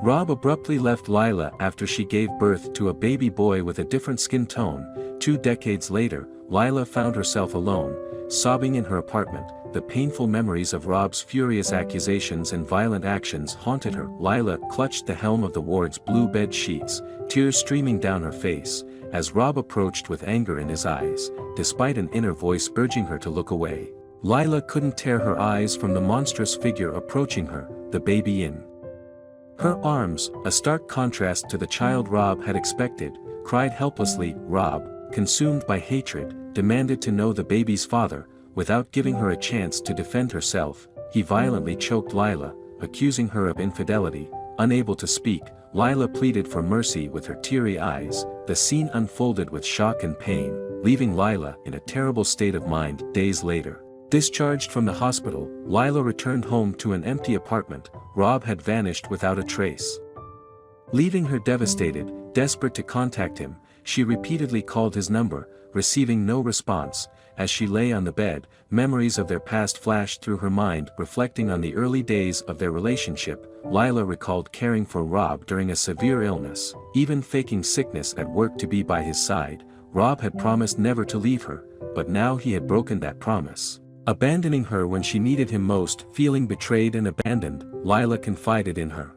Rob abruptly left Lila after she gave birth to a baby boy with a different skin tone. 2 decades later, Lila found herself alone, sobbing in her apartment. The painful memories of Rob's furious accusations and violent actions haunted her. Lila clutched the helm of the ward's blue bed sheets, tears streaming down her face, as Rob approached with anger in his eyes, despite an inner voice urging her to look away. Lila couldn't tear her eyes from the monstrous figure approaching her, the baby in her arms, a stark contrast to the child Rob had expected, cried helplessly. Rob, consumed by hatred, demanded to know the baby's father. Without giving her a chance to defend herself, he violently choked Lila, accusing her of infidelity. Unable to speak, Lila pleaded for mercy with her teary eyes. The scene unfolded with shock and pain, leaving Lila in a terrible state of mind. Days later, discharged from the hospital, Lila returned home to an empty apartment. Rob had vanished without a trace. Leaving her devastated, desperate to contact him, she repeatedly called his number, receiving no response. As she lay on the bed, memories of their past flashed through her mind. Reflecting on the early days of their relationship, Lila recalled caring for Rob during a severe illness, even faking sickness at work to be by his side. Rob had promised never to leave her, but now he had broken that promise, abandoning her when she needed him most. Feeling betrayed and abandoned, Lila confided in her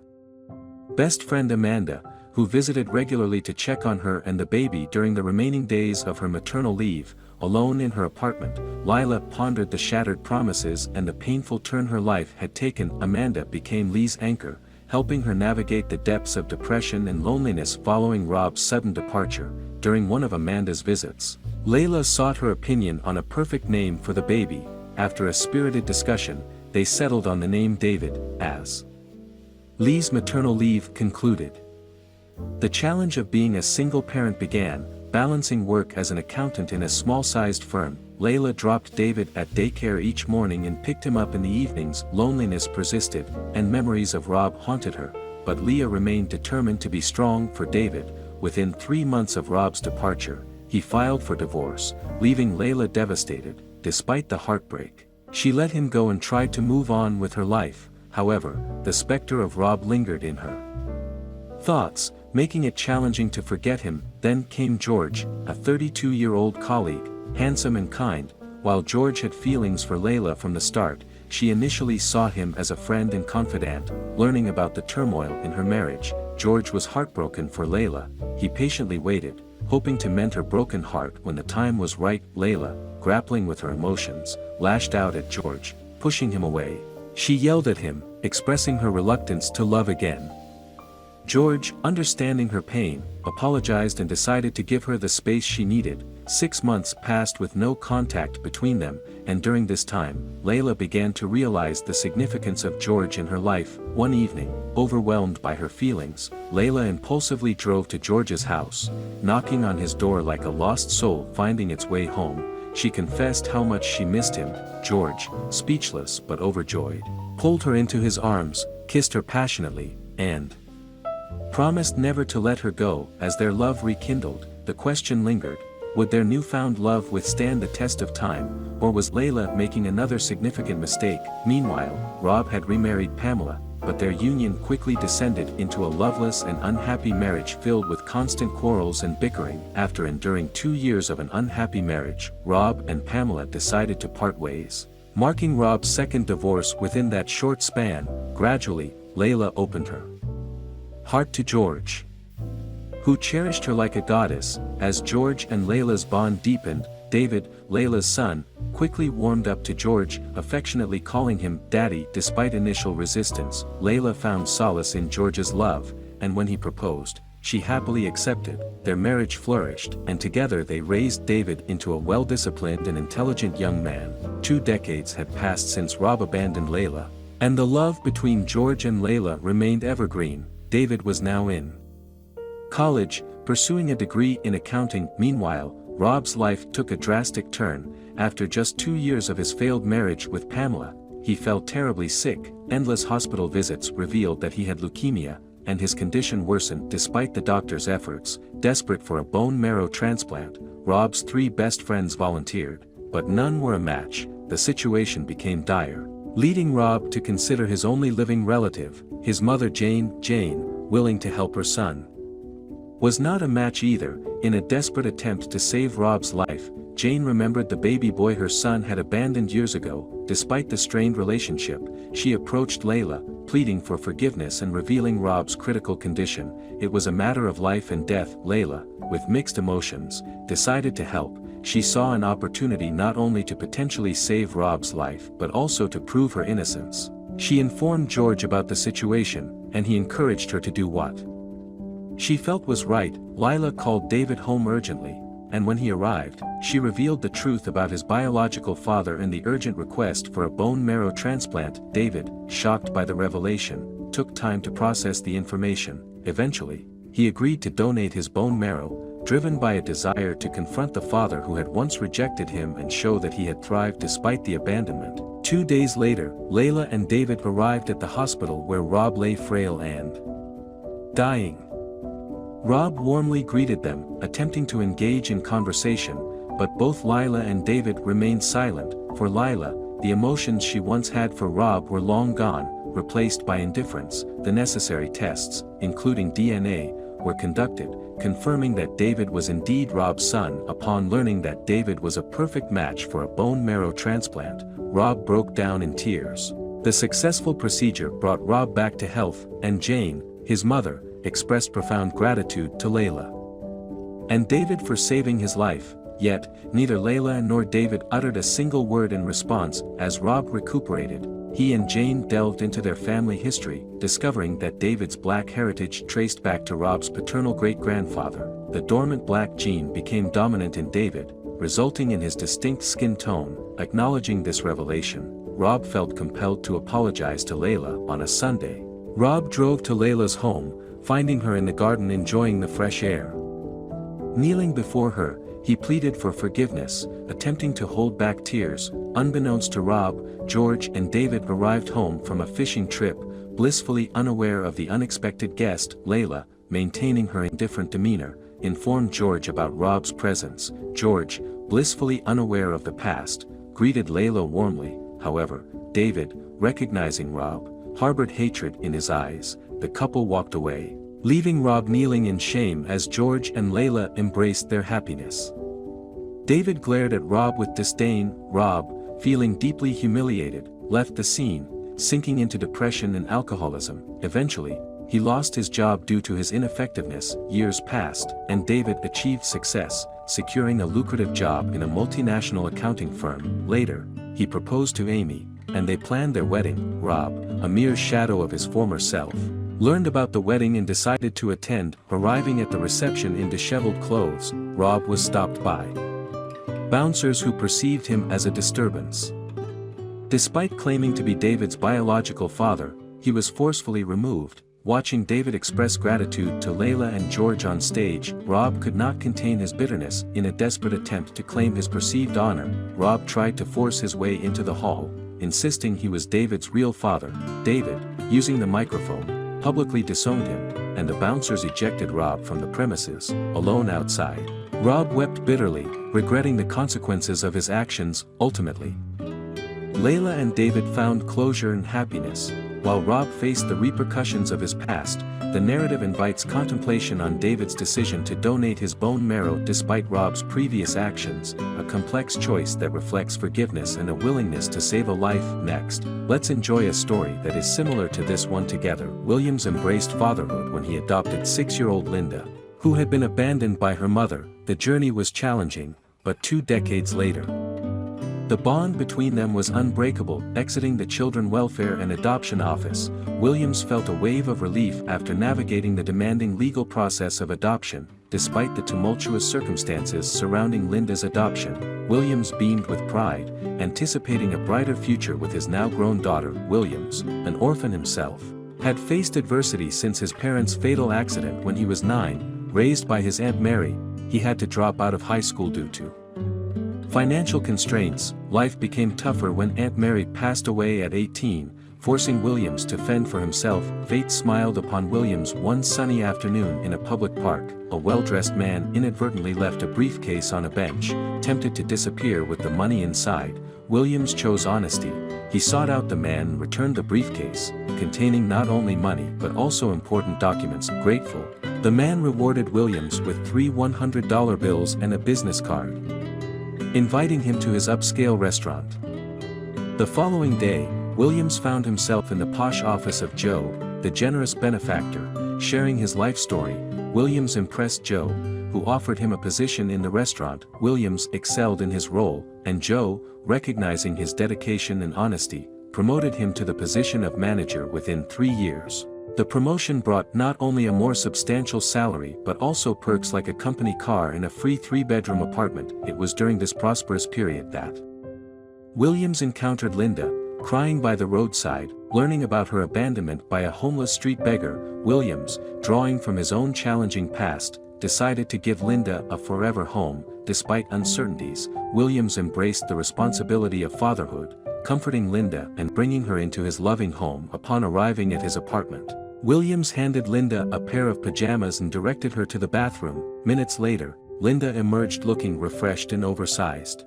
best friend Amanda, who visited regularly to check on her and the baby during the remaining days of her maternal leave. Alone in her apartment, Lila pondered the shattered promises and the painful turn her life had taken. Amanda became Lee's anchor, helping her navigate the depths of depression and loneliness following Rob's sudden departure. During one of Amanda's visits, Layla sought her opinion on a perfect name for the baby. After a spirited discussion, they settled on the name David. As Lee's maternal leave concluded, the challenge of being a single parent began. Balancing work as an accountant in a small-sized firm, Layla dropped David at daycare each morning and picked him up in the evenings. Loneliness persisted, and memories of Rob haunted her, but Leah remained determined to be strong for David. Within 3 months of Rob's departure, he filed for divorce, leaving Layla devastated. Despite the heartbreak, she let him go and tried to move on with her life. However, the specter of Rob lingered in her thoughts, making it challenging to forget him. Then came George, a 32-year-old colleague, handsome and kind. While George had feelings for Layla from the start, she initially saw him as a friend and confidant. Learning about the turmoil in her marriage, George was heartbroken for Layla. He patiently waited, hoping to mend her broken heart when the time was right. Layla, grappling with her emotions, lashed out at George, pushing him away. She yelled at him, expressing her reluctance to love again. George, understanding her pain, apologized and decided to give her the space she needed. 6 months passed with no contact between them, and during this time, Layla began to realize the significance of George in her life. One evening, overwhelmed by her feelings, Layla impulsively drove to George's house, knocking on his door like a lost soul finding its way home. She confessed how much she missed him. George, speechless but overjoyed, pulled her into his arms, kissed her passionately, and promised never to let her go. As their love rekindled, the question lingered: would their newfound love withstand the test of time, or was Layla making another significant mistake? Meanwhile, Rob had remarried Pamela, but their union quickly descended into a loveless and unhappy marriage filled with constant quarrels and bickering. After enduring 2 years of an unhappy marriage, Rob and Pamela decided to part ways, marking Rob's second divorce within that short span. Gradually, Layla opened her heart to George, who cherished her like a goddess. As George and Layla's bond deepened, David, Layla's son, quickly warmed up to George, affectionately calling him Daddy. Despite initial resistance, Layla found solace in George's love, and when he proposed, she happily accepted. Their marriage flourished, and together they raised David into a well-disciplined and intelligent young man. 2 decades had passed since Rob abandoned Layla, and the love between George and Layla remained evergreen. David was now in college, pursuing a degree in accounting. Meanwhile, Rob's life took a drastic turn. After just 2 years of his failed marriage with Pamela, he fell terribly sick. Endless hospital visits revealed that he had leukemia, and his condition worsened despite the doctor's efforts. Desperate for a bone marrow transplant, Rob's 3 best friends volunteered, but none were a match. The situation became dire, leading Rob to consider his only living relative, his mother Jane, willing to help her son. Was not a match either. In a desperate attempt to save Rob's life, Jane remembered the baby boy her son had abandoned years ago. Despite the strained relationship, she approached Layla, pleading for forgiveness and revealing Rob's critical condition. It was a matter of life and death. Layla, with mixed emotions, decided to help. She saw an opportunity not only to potentially save Rob's life but also to prove her innocence. She informed George about the situation, and he encouraged her to do what she felt was right. Layla called David home urgently, and when he arrived, she revealed the truth about his biological father and the urgent request for a bone marrow transplant. David, shocked by the revelation, took time to process the information. Eventually, he agreed to donate his bone marrow, driven by a desire to confront the father who had once rejected him and show that he had thrived despite the abandonment. 2 days later, Layla and David arrived at the hospital where Rob lay frail and dying. Rob warmly greeted them, attempting to engage in conversation, but both Layla and David remained silent. For Layla, the emotions she once had for Rob were long gone, replaced by indifference. The necessary tests, including DNA, were conducted, confirming that David was indeed Rob's son. Upon learning that David was a perfect match for a bone marrow transplant, Rob broke down in tears. The successful procedure brought Rob back to health, and Jane, his mother, expressed profound gratitude to Layla and David for saving his life. Yet, neither Layla nor David uttered a single word in response. As Rob recuperated, he and Jane delved into their family history, discovering that David's black heritage traced back to Rob's paternal great-grandfather. The dormant black gene became dominant in David, resulting in his distinct skin tone. Acknowledging this revelation, Rob felt compelled to apologize to Layla. On a Sunday, Rob drove to Layla's home, finding her in the garden enjoying the fresh air. Kneeling before her, he pleaded for forgiveness, attempting to hold back tears. Unbeknownst to Rob, George and David arrived home from a fishing trip, blissfully unaware of the unexpected guest. Layla, maintaining her indifferent demeanor, informed George about Rob's presence. George, blissfully unaware of the past, greeted Layla warmly. However, David, recognizing Rob, harbored hatred in his eyes. The couple walked away, leaving Rob kneeling in shame as George and Layla embraced their happiness. David glared at Rob with disdain. Rob, feeling deeply humiliated, left the scene, sinking into depression and alcoholism. Eventually, he lost his job due to his ineffectiveness. Years passed, and David achieved success, securing a lucrative job in a multinational accounting firm. Later, he proposed to Amy, and they planned their wedding. Rob, a mere shadow of his former self, learned about the wedding and decided to attend. Arriving at the reception in disheveled clothes, Rob was stopped by bouncers who perceived him as a disturbance. Despite claiming to be David's biological father, he was forcefully removed. Watching David express gratitude to Layla and George on stage, Rob could not contain his bitterness. In a desperate attempt to claim his perceived honor, Rob tried to force his way into the hall, insisting he was David's real father. David, using the microphone, publicly disowned him, and the bouncers ejected Rob from the premises. Alone outside, Rob wept bitterly, regretting the consequences of his actions. Ultimately, Layla and David found closure and happiness. While Rob faced the repercussions of his past, the narrative invites contemplation on David's decision to donate his bone marrow despite Rob's previous actions, a complex choice that reflects forgiveness and a willingness to save a life. Next, let's enjoy a story that is similar to this one together. Williams embraced fatherhood when he adopted 6-year-old Linda, who had been abandoned by her mother. The journey was challenging, but 2 decades later, the bond between them was unbreakable. Exiting the Children Welfare and Adoption Office, Williams felt a wave of relief after navigating the demanding legal process of adoption. Despite the tumultuous circumstances surrounding Linda's adoption, Williams beamed with pride, anticipating a brighter future with his now-grown daughter. Williams, an orphan himself, had faced adversity since his parents' fatal accident when he was 9. Raised by his Aunt Mary, he had to drop out of high school due to financial constraints. Life became tougher when Aunt Mary passed away at 18, forcing Williams to fend for himself. Fate smiled upon Williams one sunny afternoon in a public park. A well-dressed man inadvertently left a briefcase on a bench. Tempted to disappear with the money inside, Williams chose honesty. He sought out the man and returned the briefcase, containing not only money but also important documents. Grateful, the man rewarded Williams with 3 $100 bills and a business card, inviting him to his upscale restaurant. The following day, Williams found himself in the posh office of Joe, the generous benefactor, sharing his life story. Williams impressed Joe, who offered him a position in the restaurant. Williams excelled in his role, and Joe, recognizing his dedication and honesty, promoted him to the position of manager within 3 years. The promotion brought not only a more substantial salary but also perks like a company car and a free 3-bedroom apartment. It was during this prosperous period that Williams encountered Linda, crying by the roadside. Learning about her abandonment by a homeless street beggar, Williams, drawing from his own challenging past, decided to give Linda a forever home. Despite uncertainties, Williams embraced the responsibility of fatherhood, comforting Linda and bringing her into his loving home. Upon arriving at his apartment, Williams handed Linda a pair of pajamas and directed her to the bathroom. Minutes later, Linda emerged looking refreshed and oversized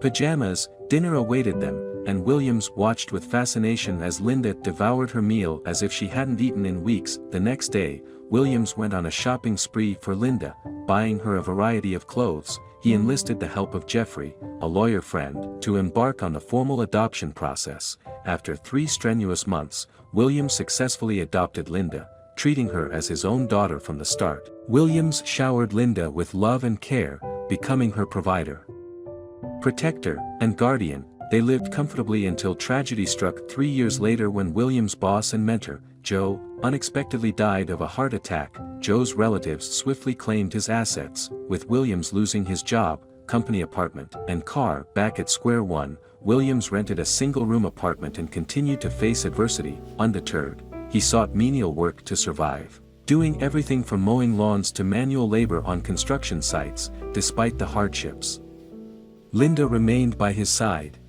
pajamas. Dinner awaited them, and Williams watched with fascination as Linda devoured her meal as if she hadn't eaten in weeks. The next day, Williams went on a shopping spree for Linda, buying her a variety of clothes. He enlisted the help of Jeffrey, a lawyer friend, to embark on the formal adoption process. After 3 strenuous months, Williams successfully adopted Linda, treating her as his own daughter from the start. Williams showered Linda with love and care, becoming her provider, protector, and guardian. They lived comfortably until tragedy struck 3 years later when Williams' boss and mentor, Joe, unexpectedly died of a heart attack. Joe's relatives swiftly claimed his assets, with Williams losing his job, company apartment, and car. Back at square one, Williams rented a single-room apartment and continued to face adversity. Undeterred, he sought menial work to survive, doing everything from mowing lawns to manual labor on construction sites. Despite the hardships, Linda remained by his side,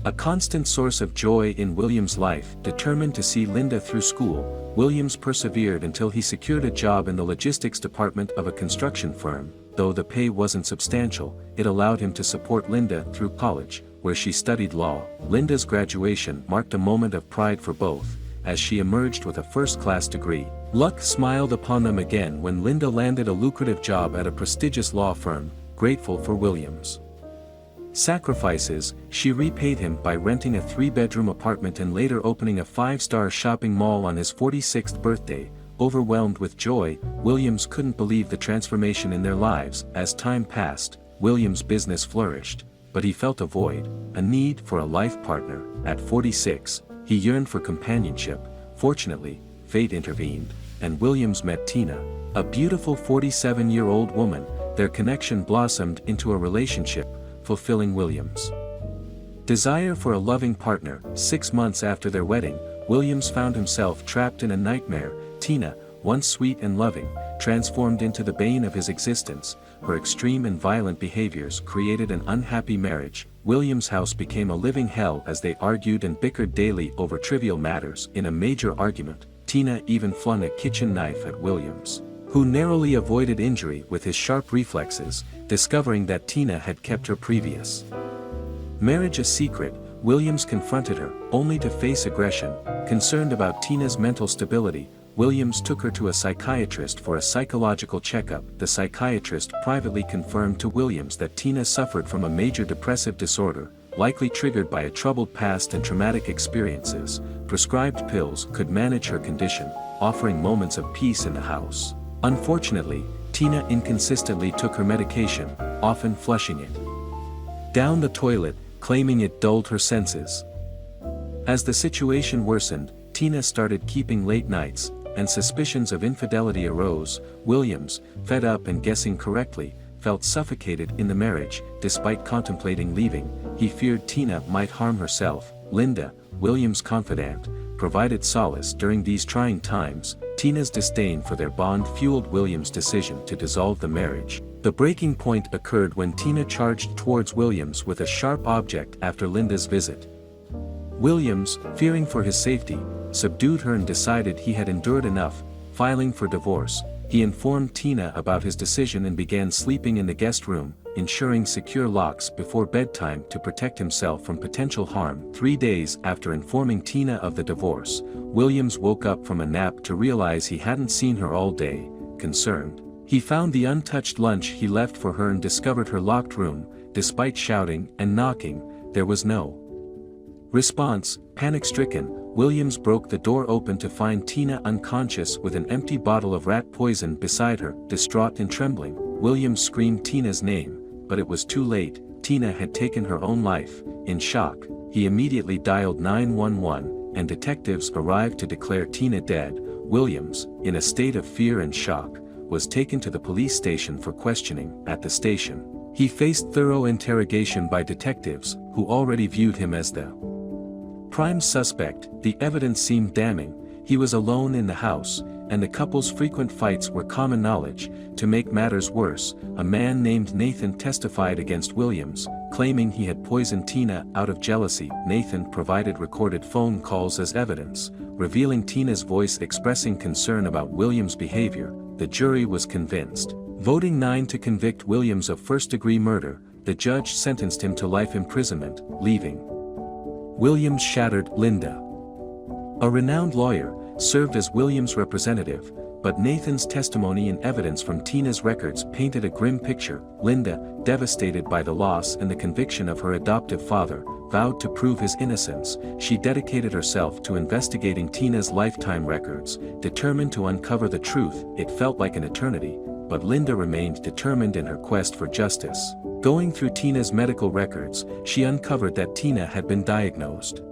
a constant source of joy in Williams' life. Determined to see Linda through school, Williams persevered until he secured a job in the logistics department of a construction firm. Though the pay wasn't substantial, it allowed him to support Linda through college, where she studied law. Linda's graduation marked a moment of pride for both, as she emerged with a first-class degree. Luck smiled upon them again when Linda landed a lucrative job at a prestigious law firm. Grateful for Williams' sacrifices, she repaid him by renting a 3-bedroom apartment and later opening a 5-star shopping mall on his 46th birthday. Overwhelmed with joy, Williams couldn't believe the transformation in their lives. As time passed, Williams' business flourished, but he felt a void, a need for a life partner. At 46, he yearned for companionship. Fortunately, fate intervened, and Williams met Tina, a beautiful 47-year-old woman. Their connection blossomed into a relationship, fulfilling Williams' desire for a loving partner. 6 months after their wedding, Williams found himself trapped in a nightmare. Tina, once sweet and loving, transformed into the bane of his existence. Her extreme and violent behaviors created an unhappy marriage. Williams' house became a living hell as they argued and bickered daily over trivial matters. In a major argument, Tina even flung a kitchen knife at Williams, who narrowly avoided injury with his sharp reflexes. Discovering that Tina had kept her previous marriage a secret, Williams confronted her, only to face aggression. Concerned about Tina's mental stability, Williams took her to a psychiatrist for a psychological checkup. The psychiatrist privately confirmed to Williams that Tina suffered from a major depressive disorder, likely triggered by a troubled past and traumatic experiences. Prescribed pills could manage her condition, offering moments of peace in the house. Unfortunately, Tina inconsistently took her medication, often flushing it down the toilet, claiming it dulled her senses. As the situation worsened, Tina started keeping late nights, and suspicions of infidelity arose. Williams, fed up and guessing correctly, felt suffocated in the marriage. Despite contemplating leaving, he feared Tina might harm herself. Linda, Williams' confidant, provided solace during these trying times. Tina's disdain for their bond fueled Williams' decision to dissolve the marriage. The breaking point occurred when Tina charged towards Williams with a sharp object after Linda's visit. Williams, fearing for his safety, subdued her and decided he had endured enough. Filing for divorce, he informed Tina about his decision and began sleeping in the guest room, ensuring secure locks before bedtime to protect himself from potential harm. 3 days after informing Tina of the divorce, Williams woke up from a nap to realize he hadn't seen her all day. Concerned, he found the untouched lunch he left for her and discovered her locked room. Despite shouting and knocking, there was no response. Panic-stricken, Williams broke the door open to find Tina unconscious with an empty bottle of rat poison beside her. Distraught and trembling, Williams screamed Tina's name, but it was too late. Tina had taken her own life. In shock, he immediately dialed 911, and detectives arrived to declare Tina dead. Williams, in a state of fear and shock, was taken to the police station for questioning. At the station, he faced thorough interrogation by detectives, who already viewed him as the prime suspect. The evidence seemed damning. He was alone in the house, and the couple's frequent fights were common knowledge. To make matters worse, a man named Nathan testified against Williams, claiming he had poisoned Tina out of jealousy. Nathan provided recorded phone calls as evidence, revealing Tina's voice expressing concern about Williams' behavior. The jury was convinced, voting 9 to convict Williams of first-degree murder. The judge sentenced him to life imprisonment, leaving Williams shattered. Linda, a renowned lawyer, served as Williams' representative, but Nathan's testimony and evidence from Tina's records painted a grim picture. Linda, devastated by the loss and the conviction of her adoptive father, vowed to prove his innocence. She dedicated herself to investigating Tina's lifetime records, determined to uncover the truth. It felt like an eternity, but Linda remained determined in her quest for justice. Going through Tina's medical records, she uncovered that Tina had been diagnosed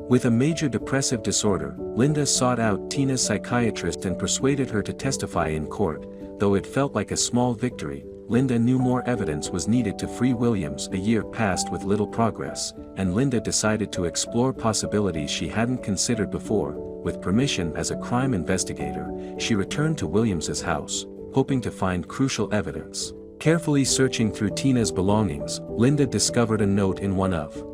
with a major depressive disorder. Linda sought out Tina's psychiatrist and persuaded her to testify in court. Though it felt like a small victory, Linda knew more evidence was needed to free Williams. A year passed with little progress, and Linda decided to explore possibilities she hadn't considered before. With permission as a crime investigator, she returned to Williams's house, hoping to find crucial evidence. Carefully searching through Tina's belongings, Linda discovered a note in one of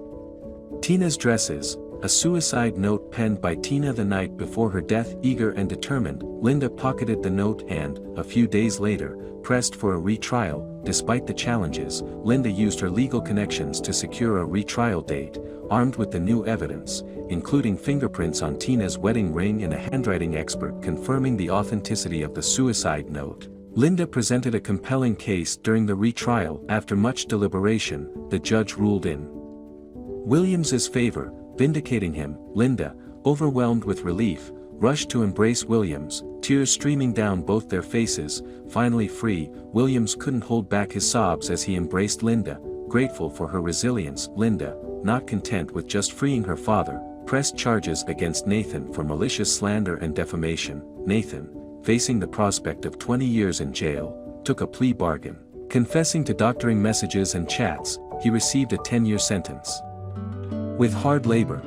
Tina's dresses, a suicide note penned by Tina the night before her death. Eager and determined, Linda pocketed the note and, a few days later, pressed for a retrial. Despite the challenges, Linda used her legal connections to secure a retrial date. Armed with the new evidence, including fingerprints on Tina's wedding ring and a handwriting expert confirming the authenticity of the suicide note, Linda presented a compelling case. During the retrial, after much deliberation, the judge ruled in Williams's favor, vindicating him. Linda, overwhelmed with relief, rushed to embrace Williams, tears streaming down both their faces. Finally free, Williams couldn't hold back his sobs as he embraced Linda, grateful for her resilience. Linda, not content with just freeing her father, pressed charges against Nathan for malicious slander and defamation. Nathan, facing the prospect of 20 years in jail, took a plea bargain. Confessing to doctoring messages and chats, he received a 10-year sentence. With hard labor.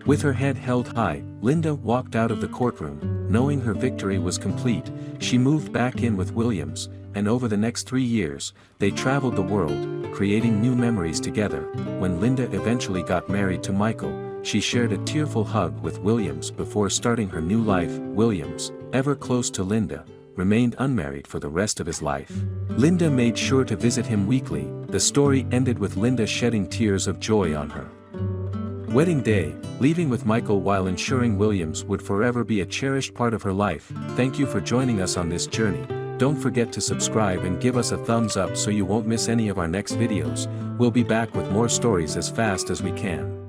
With her head held high, Linda walked out of the courtroom, knowing her victory was complete. She moved back in with Williams, and over the next 3 years, they traveled the world, creating new memories together. When Linda eventually got married to Michael, she shared a tearful hug with Williams before starting her new life. Williams, ever close to Linda, remained unmarried for the rest of his life. Linda made sure to visit him weekly. The story ended with Linda shedding tears of joy on her wedding day, leaving with Michael while ensuring Williams would forever be a cherished part of her life. Thank you for joining us on this journey. Don't forget to subscribe and give us a thumbs up so you won't miss any of our next videos. We'll be back with more stories as fast as we can.